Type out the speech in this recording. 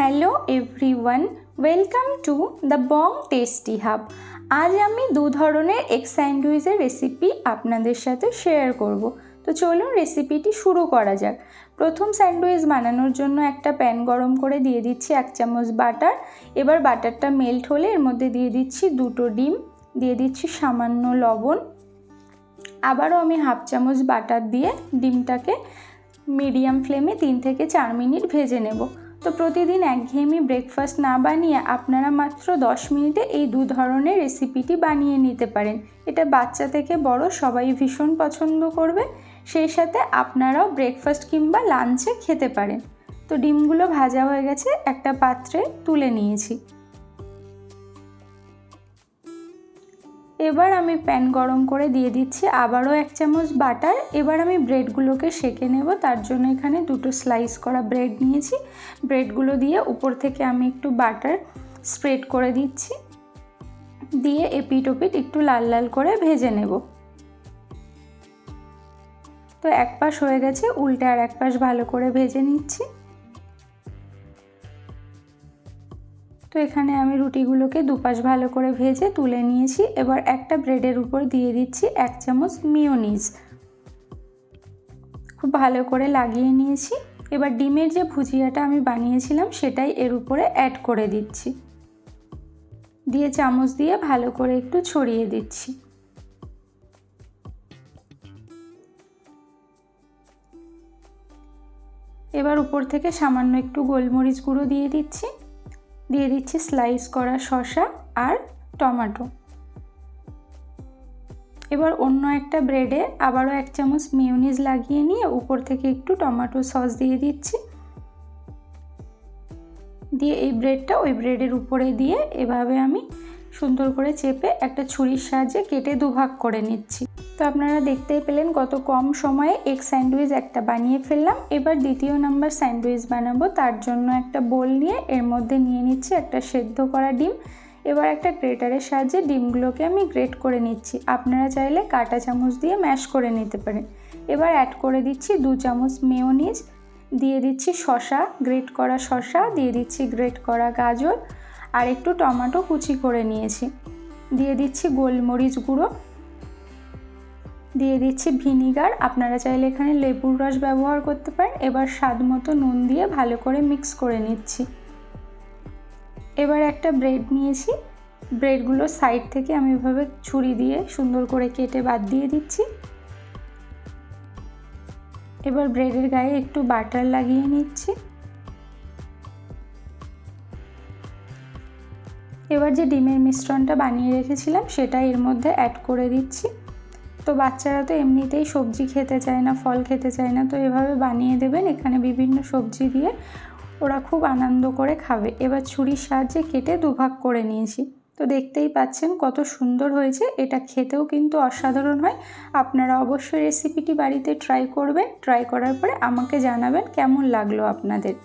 Hello everyone, welcome to the Bong tasty hub. আজ আমি দু ধরনের এগ স্যান্ডউইচের রেসিপি আপনাদের সাথে শেয়ার করব। তো চলুন রেসিপিটি শুরু করা যাক। প্রথম স্যান্ডউইচ বানানোর জন্য একটা প্যান গরম করে দিয়ে দিচ্ছি 1 চামচ বাটার। এবার বাটারটা মেল্ট হলে এর মধ্যে দিয়ে দিচ্ছি 2টো ডিম, দিয়ে দিচ্ছি সামান্য লবণ। আবারও আমি 1/2 চামচ বাটার দিয়ে ডিমটাকে মিডিয়াম ফ্লেমে 3 থেকে 4 মিনিট ভেজে নেব। তো প্রতিদিন একঘেয়েমি ব্রেকফাস্ট না বানিয়ে আপনারা মাত্র 10 মিনিটে এই দু ধরনের রেসিপিটি বানিয়ে নিতে পারেন। এটা বাচ্চা থেকে বড় সবাই ভীষণ পছন্দ করবে, সেই সাথে আপনারাও ব্রেকফাস্ট কিংবা লাঞ্চে খেতে পারেন। তো ডিমগুলো ভাজা হয়ে গেছে, একটা পাত্রে তুলে নিয়েছি। এবার আমি প্যান গরম করে দিয়ে দিচ্ছি আবারও 1 চামচ বাটার। এবার আমি ব্রেডগুলোকে সেঁকে নেব, তার জন্য এখানে 2টো স্লাইস করা ব্রেড নিয়েছি। ব্রেডগুলো দিয়ে উপর থেকে আমি একটু বাটার স্প্রেড করে দিচ্ছি, দিয়ে এপিট ওপিট একটু লাল লাল করে ভেজে নেব। তো এক পাশ হয়ে গেছে, উল্টে আর এক পাশ ভালো করে ভেজে নিচ্ছি। তো এখানে আমি রুটিগুলোকে দুপাশ ভালো করে ভেজে তুলে নিয়েছি। এবার একটা ব্রেডের উপর দিয়ে দিচ্ছি 1 চামচ মেয়োনিজ, খুব ভালো করে লাগিয়ে নিয়েছি। এবার ডিমের যে ভুজিয়াটা আমি বানিয়েছিলাম সেটাই এর উপরে অ্যাড করে দিচ্ছি, দিয়ে চামচ দিয়ে ভালো করে একটু ছড়িয়ে দিচ্ছি। এবার উপর থেকে সামান্য একটু গোলমরিচ গুঁড়ো দিয়ে দিচ্ছি, দিয়ে দিচ্ছি স্লাইস করা শসা আর টমেটো। এবার অন্য একটা ব্রেডে আবারও 1 চামচ মেয়োনিজ লাগিয়ে নিয়ে উপর থেকে একটু টমেটো সস দিয়ে দিচ্ছি, দিয়ে এই ব্রেডটা ওই ব্রেডের উপরে দিয়ে এভাবে আমি সুন্দর করে চেপে একটা ছুরির সাহায্যে কেটে দুভাগ করে নিচ্ছি। তো আপনারা দেখতেই পেলেন কত কম সময়ে এগ স্যান্ডউইচ একটা বানিয়ে ফেললাম। এবার দ্বিতীয় নাম্বার স্যান্ডউইচ বানাবো, তার জন্য একটা বোল নিয়ে এর মধ্যে নিয়ে নিচ্ছি একটা সেদ্ধ করা ডিম। এবার একটা গ্রেটারের সাহায্যে ডিমগুলোকে আমি গ্রেট করে নিচ্ছি, আপনারা চাইলে কাঁটা চামচ দিয়ে ম্যাশ করে নিতে পারেন। এবার অ্যাড করে দিচ্ছি 2 চামচ মেয়োনিজ, দিয়ে দিচ্ছি শসা, গ্রেট করা শসা, দিয়ে দিচ্ছি গ্রেট করা গাজর আর একটু টমেটো কুচি করে নিয়েছি, দিয়ে দিচ্ছি গোলমরিচ গুঁড়ো, দিয়ে দিচ্ছি ভিনিগার, আপনারা চাইলে এখানে লেবুর রস ব্যবহার করতে পারেন। এবার স্বাদ মতো নুন দিয়ে ভালো করে মিক্স করে নিচ্ছি। এবার একটা ব্রেড নিয়েছি, ব্রেডগুলো সাইড থেকে আমি এভাবে ছুরি দিয়ে সুন্দর করে কেটে বাদ দিয়ে দিচ্ছি। এবার ব্রেডের গায়ে একটু বাটার লাগিয়ে নিচ্ছি। এবার যে ডিমের মিশ্রণটা বানিয়ে রেখেছিলাম সেটা এর মধ্যে অ্যাড করে দিচ্ছি। তো বাচ্চারা তো এমনিতেই সবজি খেতে চায় না, ফল খেতে চায় না, তো এভাবে বানিয়ে দেবেন, এখানে বিভিন্ন সবজি দিয়ে ওরা খুব আনন্দ করে খাবে। এবার ছুরির সাহায্যে কেটে দুভাগ করে নিয়েছি। তো দেখতেই পাচ্ছেন কত সুন্দর হয়েছে, এটা খেতেও কিন্তু অসাধারণ হয়। আপনারা অবশ্যই রেসিপিটি বাড়িতে ট্রাই করবেন, ট্রাই করার পরে আমাকে জানাবেন কেমন লাগলো আপনাদের।